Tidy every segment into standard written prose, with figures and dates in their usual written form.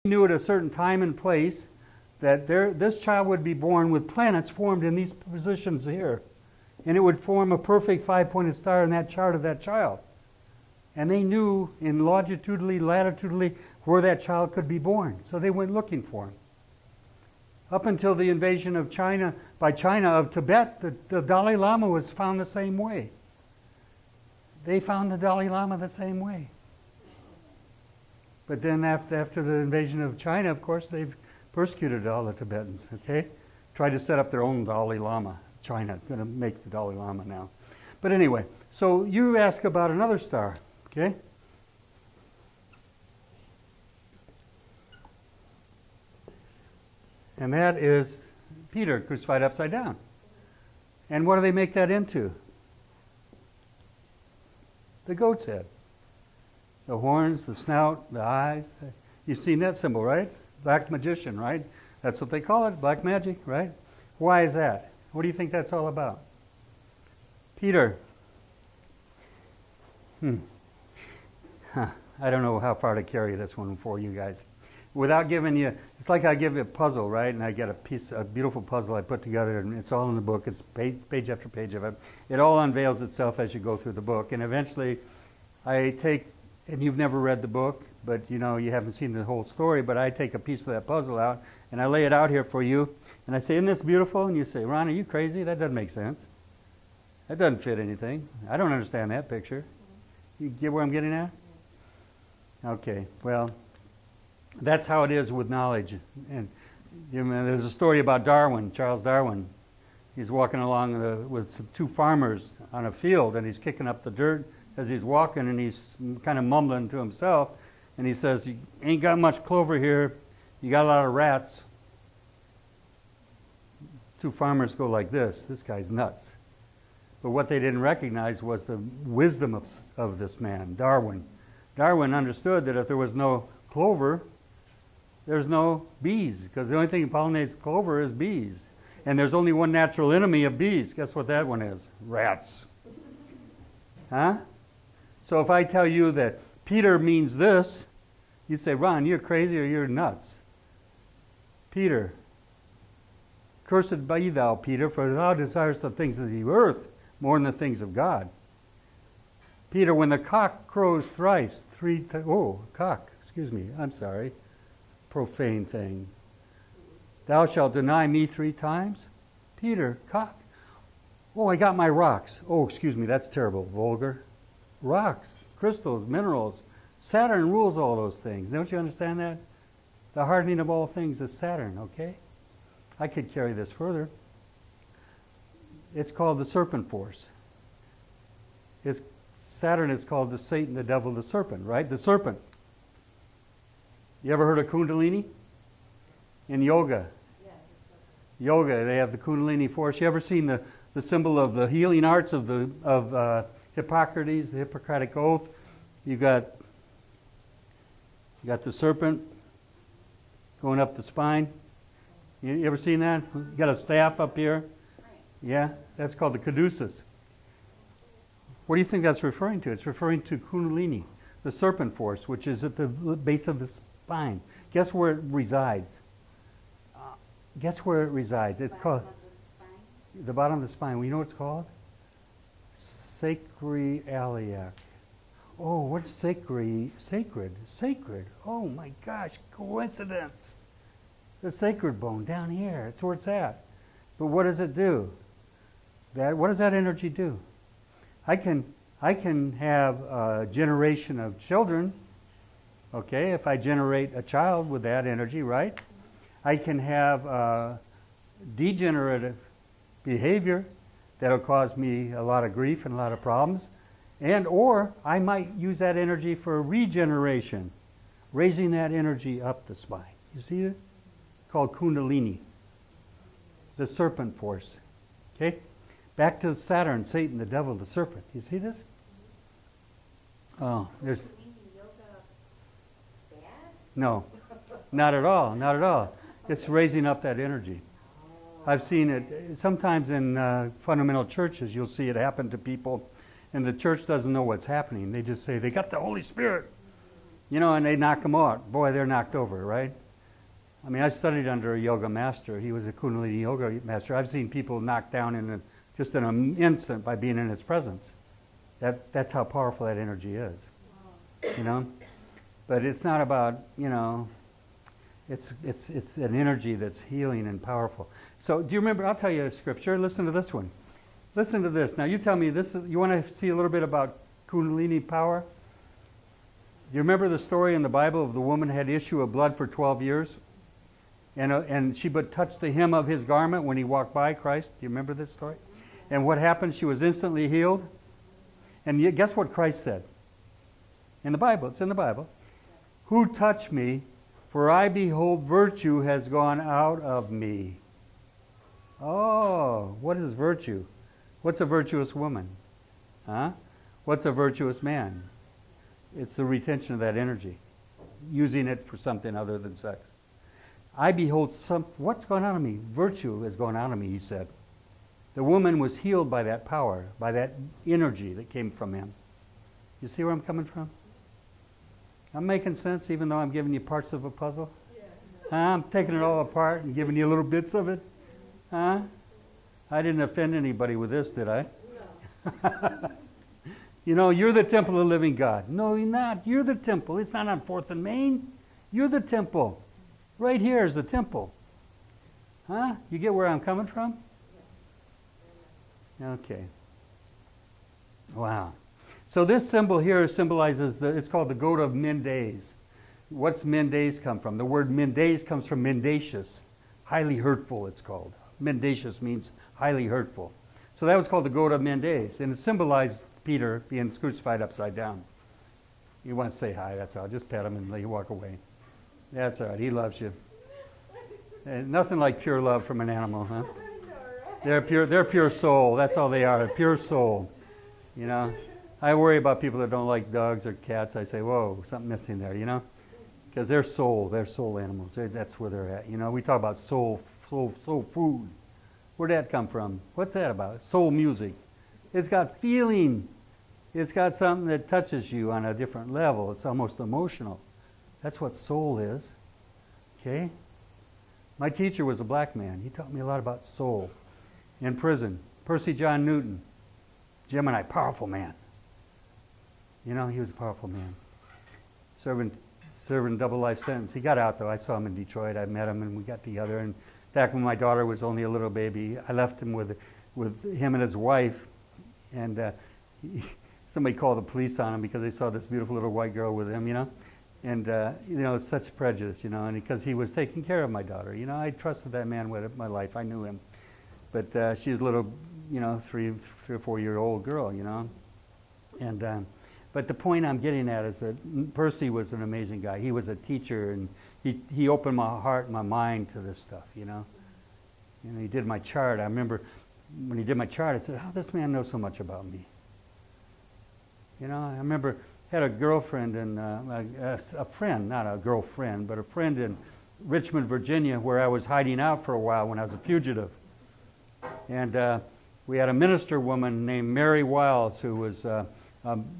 knew at a certain time and place that this child would be born with planets formed in these positions here. And it would form a perfect five-pointed star in that chart of that child. And they knew in longitudinally, latitudinally, where that child could be born. So they went looking for him. Up until the invasion of China, by China of Tibet, the Dalai Lama was found the same way. They found the Dalai Lama the same way. But then after the invasion of China, of course, they've persecuted all the Tibetans, okay? Tried to set up their own Dalai Lama. China, going to make the Dalai Lama now. But anyway, so you ask about another star, okay? And that is Peter, crucified upside down. And what do they make that into? The goat's head. The horns, the snout, the eyes. You've seen that symbol, right? Black magician, right? That's what they call it, black magic, right? Why is that? What do you think that's all about? Peter. I don't know how far to carry this one for you guys. Without giving you, it's like I give you a puzzle, right? And I get a beautiful puzzle I put together, and it's all in the book. It's page after page of it. It all unveils itself as you go through the book. And eventually, I take, and you've never read the book, but you know, you haven't seen the whole story, but I take a piece of that puzzle out, and I lay it out here for you. And I say, isn't this beautiful? And you say, Ron, are you crazy? That doesn't make sense. That doesn't fit anything. I don't understand that picture. You get where I'm getting at? Okay, well, that's how it is with knowledge. And you know, there's a story about Darwin, Charles Darwin. He's walking along with two farmers on a field, and he's kicking up the dirt as he's walking, and he's kind of mumbling to himself. And he says, you ain't got much clover here. You got a lot of rats. Two farmers go like this guy's nuts. But what they didn't recognize was the wisdom of this man, Darwin. Darwin understood that if there was no clover, there's no bees, because the only thing that pollinates clover is bees. And there's only one natural enemy of bees. Guess what that one is? Rats. Huh? So if I tell you that Peter means this, you'd say, Ron, you're crazy or you're nuts. Peter. Cursed be thou, Peter, for thou desirest the things of the earth more than the things of God. Peter, when the cock crows thrice, cock, excuse me, I'm sorry, profane thing. Thou shalt deny me 3 times? Peter, cock. Oh, I got my rocks. Oh, excuse me, that's terrible, vulgar. Rocks, crystals, minerals. Saturn rules all those things. Don't you understand that? The hardening of all things is Saturn, okay? I could carry this further. It's called the serpent force. Saturn is called the Satan, the devil, the serpent, right? The serpent. You ever heard of Kundalini? In yoga. Yeah, yoga, they have the Kundalini force. You ever seen the symbol of the healing arts of Hippocrates, the Hippocratic Oath? You got the serpent going up the spine. You ever seen that? You got a staff up here? Yeah, that's called the caduceus. What do you think that's referring to? It's referring to Kundalini, the serpent force, which is at the base of the spine. Guess where it resides? Guess where it resides? It's called the bottom of the spine. Well, you know what it's called? Sacroiliac. Oh, what's sacred? Sacred. Oh my gosh, coincidence. The sacred bone down here. It's where it's at. But what does it do? What does that energy do? I can have a generation of children, okay, if I generate a child with that energy, right? I can have degenerative behavior that'll cause me a lot of grief and a lot of problems. Or I might use that energy for regeneration, raising that energy up the spine. You see it? Called Kundalini, the serpent force. Okay? Back to Saturn, Satan, the devil, the serpent. You see this? Oh, there's... No, not at all, not at all. It's raising up that energy. I've seen it, sometimes in fundamental churches, you'll see it happen to people, and the church doesn't know what's happening. They just say, they got the Holy Spirit. You know, and they knock them out. Boy, they're knocked over, right? I mean, I studied under a yoga master. He was a Kundalini yoga master. I've seen people knocked down in just in an instant by being in his presence. That's how powerful that energy is. Wow. You know? But it's not about, you know, it's an energy that's healing and powerful. So do you remember, I'll tell you a scripture. Listen to this one. Listen to this. Now you tell me, you want to see a little bit about Kundalini power? Do you remember the story in the Bible of the woman had issue of blood for 12 years? And she but touched the hem of his garment when he walked by Christ. Do you remember this story? And what happened? She was instantly healed. And guess what Christ said? In the Bible. It's in the Bible. Who touched me? For I behold virtue has gone out of me. Oh, what is virtue? What's a virtuous woman? Huh? What's a virtuous man? It's the retention of that energy. Using it for something other than sex. I behold what's going on in me? Virtue has gone out of me, he said. The woman was healed by that power, by that energy that came from him. You see where I'm coming from? I'm making sense even though I'm giving you parts of a puzzle? Yeah. Huh? I'm taking it all apart and giving you little bits of it? Huh? I didn't offend anybody with this, did I? No. You know, you're the temple of the living God. No, you're not. You're the temple. It's not on 4th and Main. You're the temple. Right here is the temple. Huh? You get where I'm coming from? Okay. Wow. So this symbol here symbolizes, it's called the Goethe of Min Days. What's Min Days come from? The word Min Days comes from mendacious. Highly hurtful, it's called. Mendacious means highly hurtful. So that was called the Goethe of Min Days. And it symbolized Peter being crucified upside down. You want to say hi, that's all. Just pet him and let you walk away. That's all right. He loves you. And nothing like pure love from an animal, huh? They're pure soul. That's all they are. Pure soul. You know, I worry about people that don't like dogs or cats. I say, whoa, something missing there. You know, because they're soul animals. That's where they're at. You know, we talk about soul food. Where'd that come from? What's that about? Soul music. It's got feeling. It's got something that touches you on a different level. It's almost emotional. That's what soul is. Okay? My teacher was a black man. He taught me a lot about soul. In prison, Percy John Newton, Gemini, powerful man. You know, he was a powerful man. Serving double life sentence. He got out though. I saw him in Detroit. I met him and we got together. And back when my daughter was only a little baby, I left him with him and his wife. And somebody called the police on him because they saw this beautiful little white girl with him, you know. And, you know, such prejudice, you know, and because he was taking care of my daughter. You know, I trusted that man with my life. I knew him. But she was a little, you know, 3 or 4 year old girl, you know. And, but the point I'm getting at is that Percy was an amazing guy. He was a teacher, and he opened my heart and my mind to this stuff, you know. You know, he did my chart. I remember when he did my chart, I said, how this man knows so much about me? You know, I remember had a girlfriend and a friend, not a girlfriend, but a friend in Richmond, Virginia, where I was hiding out for a while when I was a fugitive. And we had a minister woman named Mary Wiles, who was an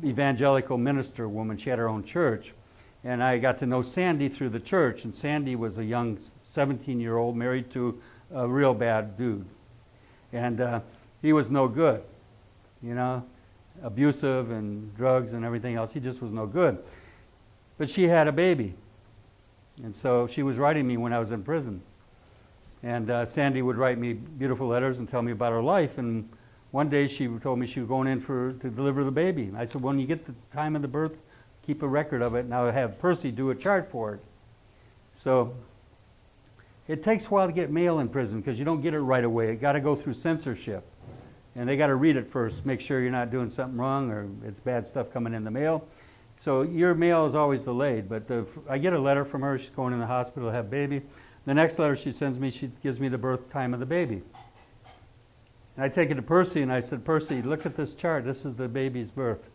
evangelical minister woman. She had her own church. And I got to know Sandy through the church. And Sandy was a young 17-year-old married to a real bad dude. And he was no good, you know. Abusive and drugs and everything else. He just was no good. But she had a baby. And so she was writing me when I was in prison. And Sandy would write me beautiful letters and tell me about her life. And one day she told me she was going in to deliver the baby. I said, when you get the time of the birth, keep a record of it, and I'll have Percy do a chart for it. So it takes a while to get mail in prison because you don't get it right away. It got to go through censorship. And they got to read it first, make sure you're not doing something wrong or it's bad stuff coming in the mail. So your mail is always delayed. But I get a letter from her. She's going in the hospital to have a baby. The next letter she sends me, she gives me the birth time of the baby. And I take it to Percy and I said, Percy, look at this chart. This is the baby's birth.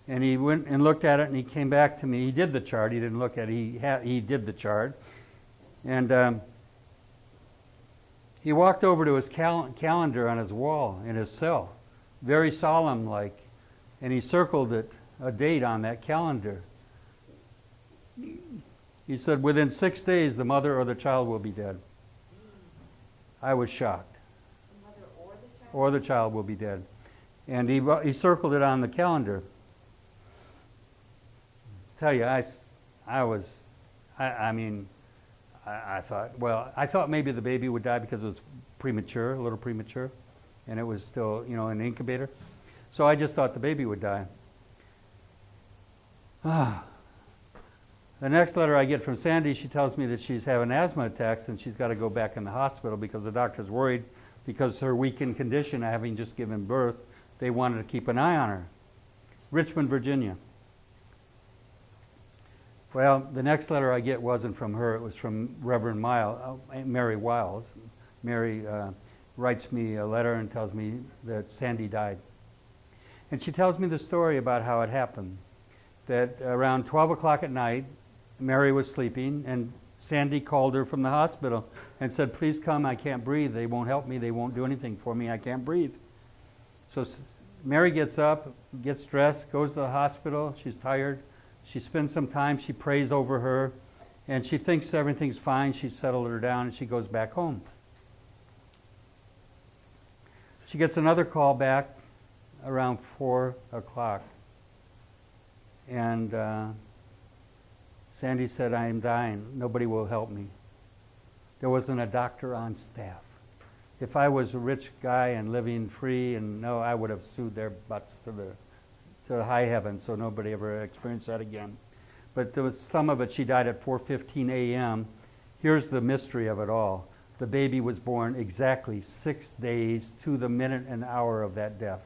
And he went and looked at it and he came back to me. He did the chart. He didn't look at it. He did the chart. And he walked over to his calendar on his wall in his cell, very solemn like, and he circled it, a date on that calendar. He said, within 6 days, the mother or the child will be dead. I was shocked. The mother or the child? Or the child will be dead. And he circled it on the calendar. Tell you, I thought, well, I thought maybe the baby would die because it was premature, a little premature, and it was still, in an incubator. So I just thought the baby would die. The next letter I get from Sandy, she tells me that she's having asthma attacks and she's got to go back in the hospital because the doctor's worried because her weakened condition, having just given birth, they wanted to keep an eye on her. Richmond, Virginia. Well, the next letter I get wasn't from her, it was from Reverend Mary Wiles. Mary writes me a letter and tells me that Sandy died. And she tells me the story about how it happened. That around 12 o'clock at night, Mary was sleeping, and Sandy called her from the hospital and said, please come, I can't breathe. They won't help me. They won't do anything for me. I can't breathe. So Mary gets up, gets dressed, goes to the hospital. She's tired. She spends some time. She prays over her, and she thinks everything's fine. She settled her down, and she goes back home. She gets another call back around 4 o'clock. And Sandy said, I am dying. Nobody will help me. There wasn't a doctor on staff. If I was a rich guy and living free, I would have sued their butts to the high heaven, so nobody ever experienced that again. But there was some of it, she died at 4:15 a.m. Here's the mystery of it all. The baby was born exactly 6 days to the minute and hour of that death.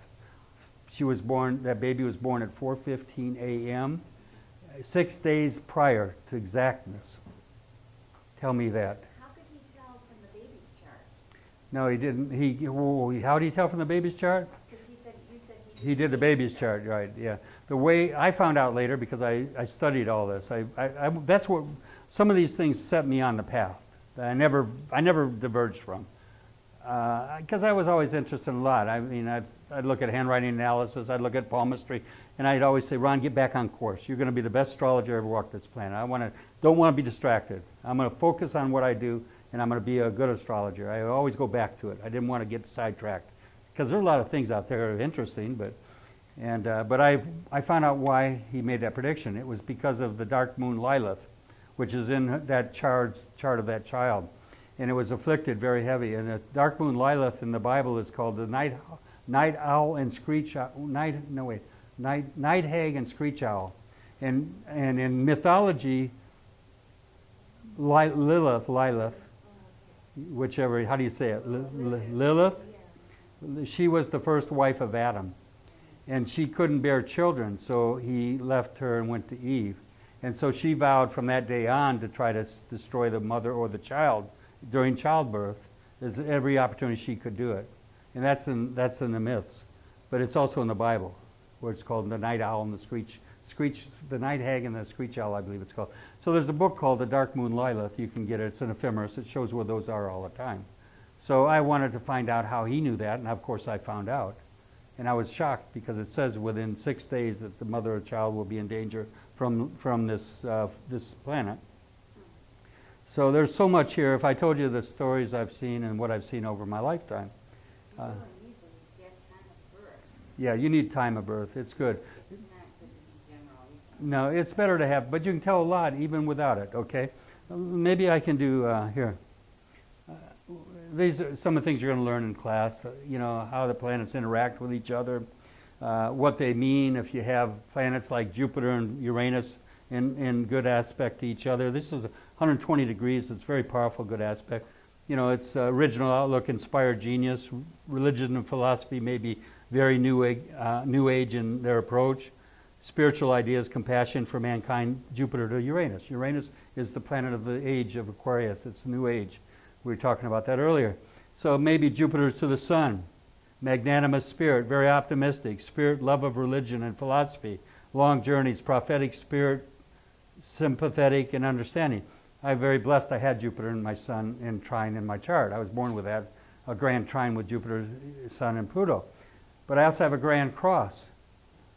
That baby was born at 4:15 a.m., 6 days prior to exactness. Tell me that. How could he tell from the baby's chart? No, he didn't. How did he tell from the baby's chart? Because you said he did the baby's chart, right? Yeah. The way I found out later, because I studied all this. That's what some of these things set me on the path that I never diverged from. Because I was always interested in a lot. I mean, I'd look at handwriting analysis, I'd look at palmistry, and I'd always say, Ron, get back on course. You're going to be the best astrologer ever walked this planet. Don't want to be distracted. I'm going to focus on what I do, and I'm going to be a good astrologer. I always go back to it. I didn't want to get sidetracked. Because there are a lot of things out there that are interesting, but I found out why he made that prediction. It was because of the dark moon Lilith, which is in that chart of that child. And it was afflicted very heavy. And the dark moon Lilith in the Bible is called the night owl and screech owl. Night hag and screech owl. And in mythology, Lilith, whichever, how do you say it? Lilith? She was the first wife of Adam. And she couldn't bear children, so he left her and went to Eve. And so she vowed from that day on to try to destroy the mother or the child during childbirth. There's every opportunity she could do it. And that's in the myths. But it's also in the Bible, where it's called the night owl and the night hag and the screech owl, I believe it's called. So there's a book called The Dark Moon Lilith. You can get it. It's an ephemeris. It shows where those are all the time. So I wanted to find out how he knew that, and of course I found out. And I was shocked because it says within 6 days that the mother or child will be in danger from this planet. So there's so much here. If I told you the stories I've seen and what I've seen over my lifetime. Yeah, you need time of birth. It's good. No, it's better to have, but you can tell a lot even without it, okay? Maybe I can do here. These are some of the things you're going to learn in class, how the planets interact with each other, what they mean if you have planets like Jupiter and Uranus in good aspect to each other. This is 120 degrees. It's very powerful, good aspect. It's original outlook, inspired genius. Religion and philosophy may be very new age in their approach. Spiritual ideas, compassion for mankind, Jupiter to Uranus. Uranus is the planet of the age of Aquarius. It's new age. We were talking about that earlier. So maybe Jupiter to the Sun. Magnanimous spirit, very optimistic. Spirit, love of religion and philosophy. Long journeys, prophetic spirit, sympathetic and understanding. I'm very blessed I had Jupiter and my Sun in trine in my chart. I was born with that, a grand trine with Jupiter, Sun, and Pluto. But I also have a grand cross.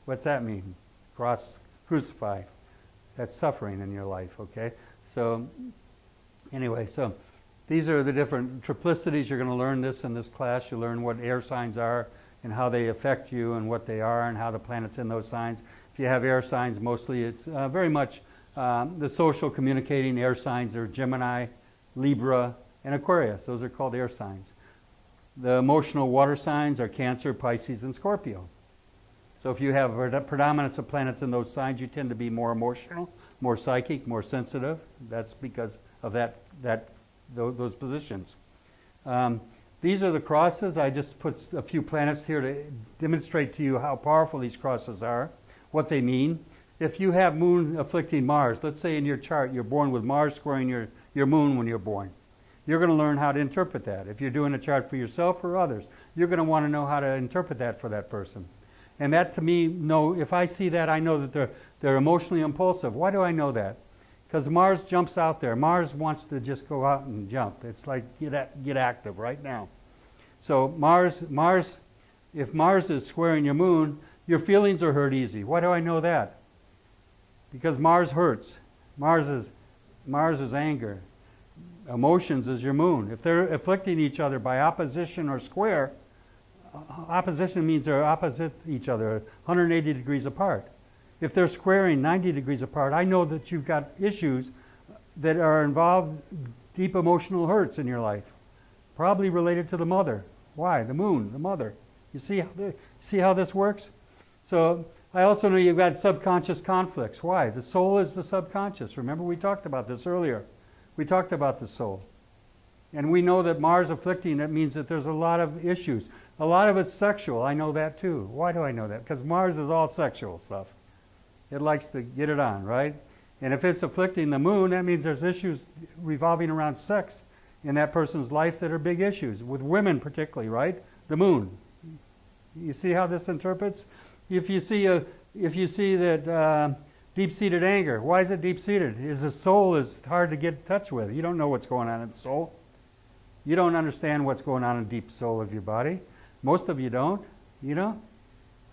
What's that mean? Cross, crucified. That's suffering in your life, okay? So anyway, so these are the different triplicities. You're going to learn this in this class. You learn what air signs are and how they affect you and what they are and how the planets in those signs. If you have air signs, mostly it's very much the social communicating air signs are Gemini, Libra, and Aquarius. Those are called air signs. The emotional water signs are Cancer, Pisces, and Scorpio. So if you have a predominance of planets in those signs, you tend to be more emotional, more psychic, more sensitive. That's because of those positions. These are the crosses. I just put a few planets here to demonstrate to you how powerful these crosses are, what they mean. If you have moon afflicting Mars, let's say in your chart you're born with Mars squaring your moon when you're born, you're going to learn how to interpret that. If you're doing a chart for yourself or others, you're going to want to know how to interpret that for that person. And that to me, if I see that, I know that they're emotionally impulsive. Why do I know that? Because Mars jumps out there. Mars wants to just go out and jump. It's like, get active right now. So if Mars is squaring your moon, your feelings are hurt easy. Why do I know that? Because Mars hurts. Mars is anger. Emotions is your moon. If they're afflicting each other by opposition or square, opposition means they're opposite each other, 180 degrees apart. If they're squaring 90 degrees apart, I know that you've got issues that are involved, deep emotional hurts in your life, probably related to the mother. Why? The moon, the mother. You see how this works? So I also know you've got subconscious conflicts. Why? The soul is the subconscious. Remember we talked about this earlier. We talked about the soul. And we know that Mars afflicting, that means that there's a lot of issues. A lot of it's sexual. I know that too. Why do I know that? Because Mars is all sexual stuff. It likes to get it on, right? And if it's afflicting the moon, that means there's issues revolving around sex in that person's life that are big issues, with women particularly, right? The moon. You see how this interprets? If you see that deep-seated anger, why is it deep-seated? Is the soul is hard to get in touch with. You don't know what's going on in the soul. You don't understand what's going on in the deep soul of your body. Most of you don't, you know?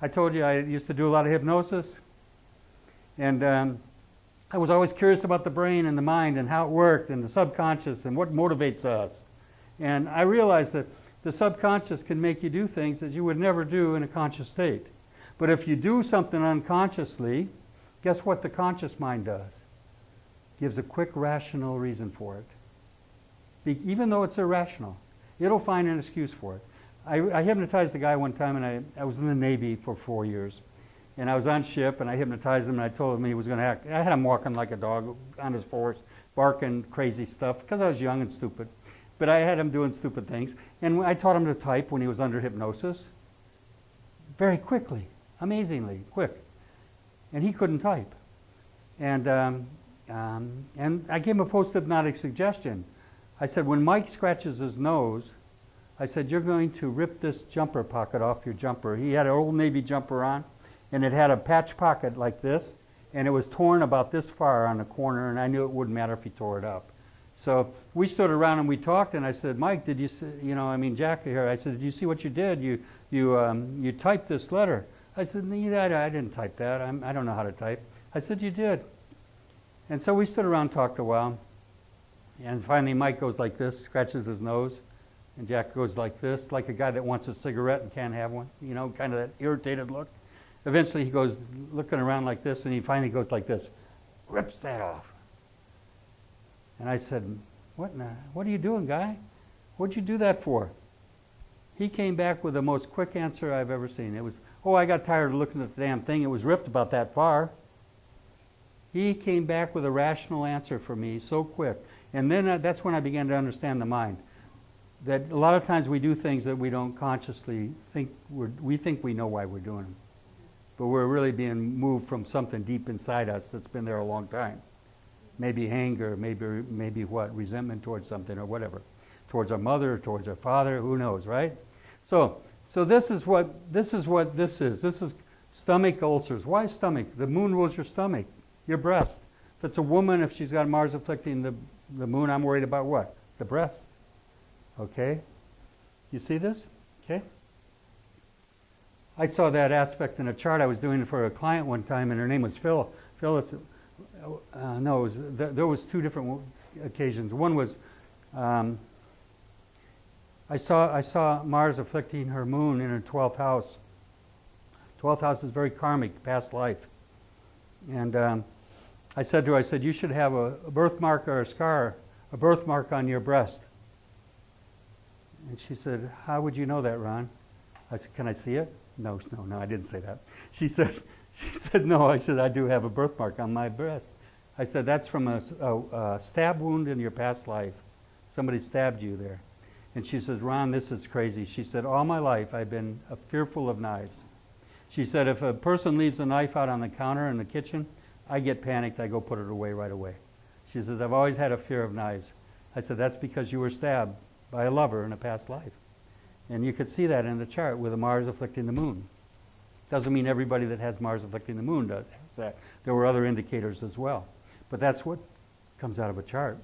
I told you I used to do a lot of hypnosis. And I was always curious about the brain and the mind and how it worked and the subconscious and what motivates us. And I realized that the subconscious can make you do things that you would never do in a conscious state. But if you do something unconsciously, guess what the conscious mind does? Gives a quick rational reason for it. Even though it's irrational, it'll find an excuse for it. I hypnotized a guy one time, and I was in the Navy for 4 years. And I was on ship, and I hypnotized him, and I told him he was going to act. I had him walking like a dog on his horse, barking crazy stuff, because I was young and stupid. But I had him doing stupid things. And I taught him to type when he was under hypnosis. Very quickly, amazingly quick. And he couldn't type. And I gave him a post-hypnotic suggestion. I said, when Mike scratches his nose, I said, you're going to rip this jumper pocket off your jumper. He had an old Navy jumper on, and it had a patch pocket like this, and it was torn about this far on the corner, and I knew it wouldn't matter if he tore it up. So we stood around and we talked, and I said, Mike, did you see, Jack here, I said, did you see what you did? You typed this letter. I said, no, I didn't type that. I don't know how to type. I said, you did. And so we stood around, talked a while, and finally Mike goes like this, scratches his nose, and Jack goes like this, like a guy that wants a cigarette and can't have one, kind of that irritated look. Eventually he goes looking around like this, and he finally goes like this, rips that off. And I said, what are you doing, guy? What'd you do that for? He came back with the most quick answer I've ever seen. It was, I got tired of looking at the damn thing. It was ripped about that far. He came back with a rational answer for me so quick. And then that's when I began to understand the mind. That a lot of times we do things that we don't consciously think, we think we know why we're doing them. But we're really being moved from something deep inside us that's been there a long time. Maybe anger, maybe what, resentment towards something or whatever. Towards our mother, towards our father, who knows, right? So this is what this is. This is stomach ulcers. Why stomach? The moon rules your stomach, your breast. If it's a woman, if she's got Mars afflicting the moon, I'm worried about what? The breast. Okay? You see this? Okay? I saw that aspect in a chart I was doing for a client one time, and her name was Phil. Phyllis, No, it was, there was two different occasions. One was I saw Mars afflicting her moon in her 12th house. 12th house is very karmic, past life. And I said to her, I said, you should have a birthmark or a scar, a birthmark on your breast. And she said, how would you know that, Ron? I said, can I see it? No, I didn't say that. She said, no. I said, I do have a birthmark on my breast. I said, that's from a stab wound in your past life. Somebody stabbed you there. And she says, Ron, this is crazy. She said, all my life I've been fearful of knives. She said, if a person leaves a knife out on the counter in the kitchen, I get panicked. I go put it away right away. She says, I've always had a fear of knives. I said, that's because you were stabbed by a lover in a past life. And you could see that in the chart with a Mars afflicting the moon. Doesn't mean everybody that has Mars afflicting the moon has that. There were other indicators as well. But that's what comes out of a chart.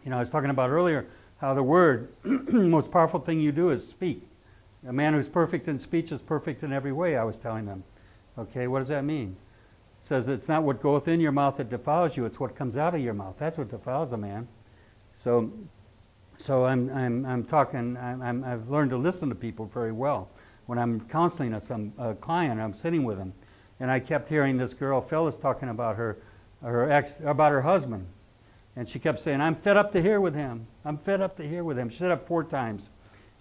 You know, I was talking about earlier how the word, the most powerful thing you do is speak. A man who's perfect in speech is perfect in every way, I was telling them. Okay, what does that mean? It says it's not what goeth in your mouth that defiles you, it's what comes out of your mouth. That's what defiles a man. So I'm talking, I've learned to listen to people very well. When I'm counseling a client, I'm sitting with them, and I kept hearing this girl, Phyllis, talking about her about her husband. And she kept saying, I'm fed up to here with him. I'm fed up to here with him. She said it 4 times.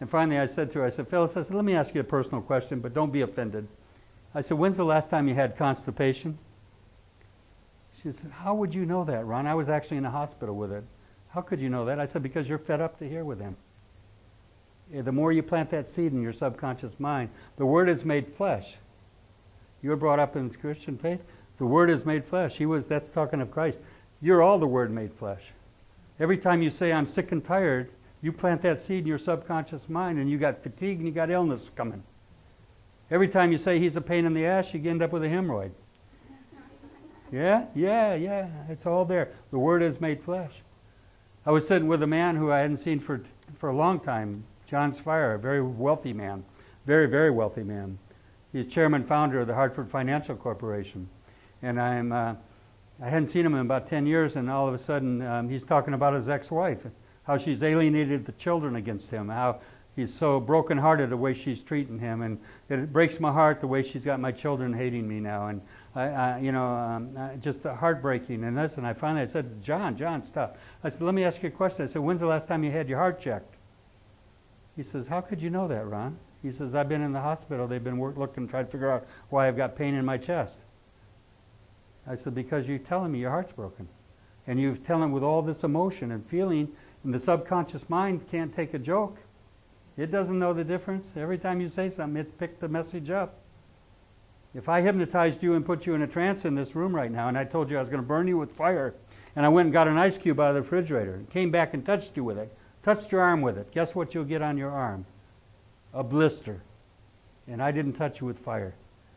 And finally I said to her, I said, Phyllis, I said, let me ask you a personal question, but don't be offended. I said, when's the last time you had constipation? She said, how would you know that, Ron? I was actually in the hospital with it. How could you know that? I said, because you're fed up to here with him. The more you plant that seed in your subconscious mind, the Word is made flesh. You were brought up in the Christian faith. The Word is made flesh. That's talking of Christ. You're all the Word made flesh. Every time you say, I'm sick and tired, you plant that seed in your subconscious mind, and you got fatigue and you got illness coming. Every time you say he's a pain in the ass, you end up with a hemorrhoid. Yeah, it's all there. The Word is made flesh. I was sitting with a man who I hadn't seen for a long time, John Spire, a very wealthy man, very, very wealthy man. He's chairman founder of the Hartford Financial Corporation. And I hadn't seen him in about 10 years, and all of a sudden he's talking about his ex-wife, how she's alienated the children against him, how he's so broken-hearted the way she's treating him, and it breaks my heart the way she's got my children hating me now, and just heartbreaking. And this, and I said, John, stop. I said, let me ask you a question. I said, when's the last time you had your heart checked? He says, how could you know that, Ron? He says, I've been in the hospital. They've been looking, trying to figure out why I've got pain in my chest. I said, because you're telling me your heart's broken. And you're telling with all this emotion and feeling, and the subconscious mind can't take a joke. It doesn't know the difference. Every time you say something, it picked the message up. If I hypnotized you and put you in a trance in this room right now, and I told you I was going to burn you with fire, and I went and got an ice cube out of the refrigerator, and came back and touched you with it, touched your arm with it, guess what you'll get on your arm? A blister. And I didn't touch you with fire.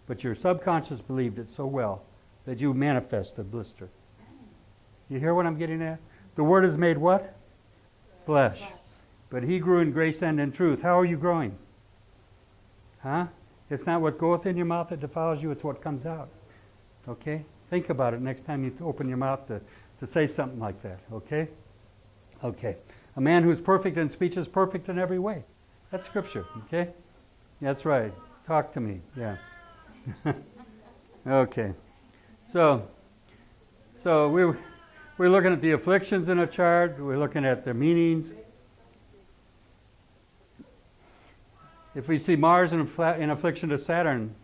But your subconscious believed it so well that you manifest a blister. You hear what I'm getting at? The Word is made what? Flesh. But he grew in grace and in truth. How are you growing? Huh? It's not what goeth in your mouth that defiles you, it's what comes out. Okay? Think about it next time you open your mouth to say something like that. Okay? Okay. A man who's perfect in speech is perfect in every way. That's Scripture. Okay? That's right. Talk to me. Yeah. Okay. So we're looking at the afflictions in a chart. We're looking at their meanings. If we see Mars in affliction to Saturn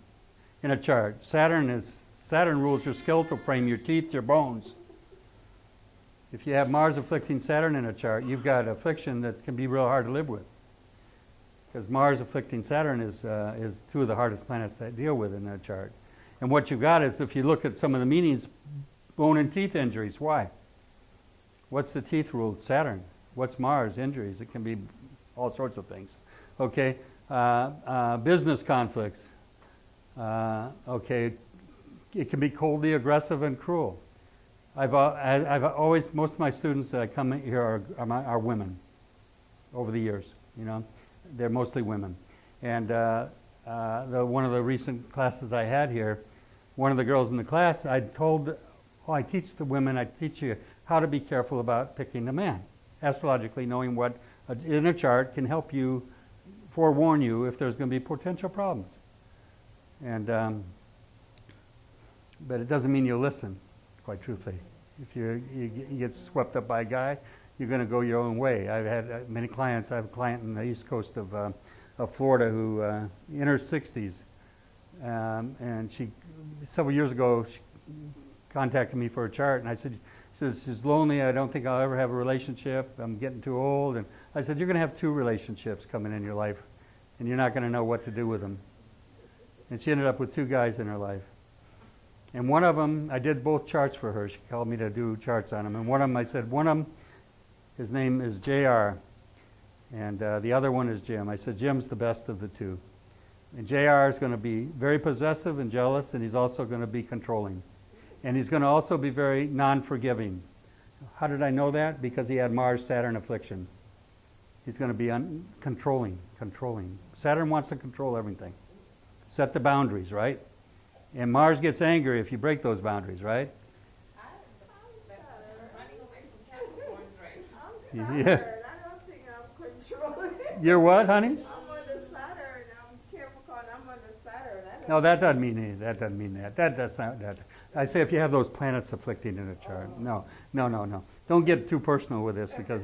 in a chart, Saturn rules your skeletal frame, your teeth, your bones. If you have Mars afflicting Saturn in a chart, you've got affliction that can be real hard to live with. Because Mars afflicting Saturn is 2 of the hardest planets to deal with in a chart. And what you've got is, if you look at some of the meanings, bone and teeth injuries. Why? What's the teeth rule? Saturn. What's Mars? Injuries. It can be all sorts of things. Okay. Business conflicts. Okay. It can be coldly aggressive and cruel. I've always, most of my students that come here are women over the years. You know, they're mostly women. And one of the recent classes I had here, one of the girls in the class, I told Oh, I teach the women, I teach you how to be careful about picking a man. Astrologically, knowing what in a chart can help you forewarn you if there's going to be potential problems. And but it doesn't mean you'll listen, quite truthfully. If you get swept up by a guy, you're going to go your own way. I've had many clients. I have a client in the east coast of Florida who in her 60s, and she several years ago she contacted me for a chart, and I said, she's lonely. I don't think I'll ever have a relationship. I'm getting too old. And I said, you're going to have 2 relationships coming in your life, and you're not going to know what to do with them. And she ended up with 2 guys in her life. And one of them, I did both charts for her. She called me to do charts on them. And one of them, I said, one of them, his name is JR, and the other one is Jim. I said, Jim's the best of the 2. And JR is going to be very possessive and jealous, and he's also going to be controlling. And he's going to also be very non-forgiving. How did I know that? Because he had Mars-Saturn affliction. He's going to be controlling. Saturn wants to control everything. Set the boundaries, right? And Mars gets angry if you break those boundaries, right? Yeah. I don't think I'm controlling. You're what, honey? I'm on the Saturn. I'm careful because I'm on the Saturn. No, that doesn't mean any, that doesn't mean that. That's not that. I say if you have those planets afflicting in a chart. No. Don't get too personal with this because,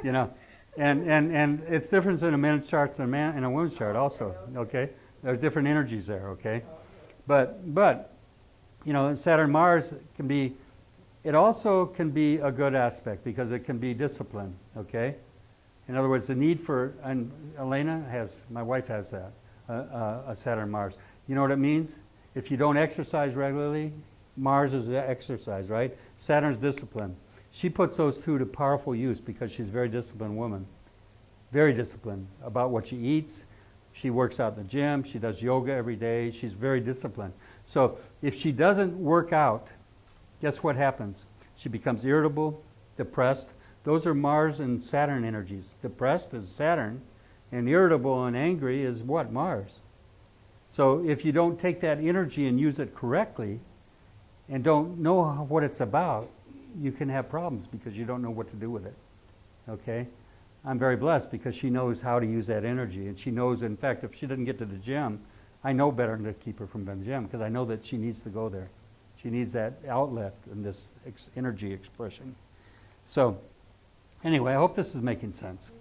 you know, and it's different in a man's chart and a woman's chart also. Okay, there's different energies there. Okay, but you know, Saturn Mars can be. It also can be a good aspect because it can be discipline, okay? In other words, the need for, and Elena has, my wife has that, a Saturn Mars. You know what it means? If you don't exercise regularly, Mars is exercise, right? Saturn's discipline. She puts those 2 to powerful use because she's a very disciplined woman. Very disciplined about what she eats. She works out in the gym. She does yoga every day. She's very disciplined. So if she doesn't work out, guess what happens? She becomes irritable, depressed. Those are Mars and Saturn energies. Depressed is Saturn, and irritable and angry is what? Mars. So if you don't take that energy and use it correctly, and don't know what it's about, you can have problems because you don't know what to do with it. Okay? I'm very blessed because she knows how to use that energy, and she knows, in fact, if she doesn't get to the gym, I know better than to keep her from the gym because I know that she needs to go there. She needs that outlet and this energy expression. So, anyway, I hope this is making sense.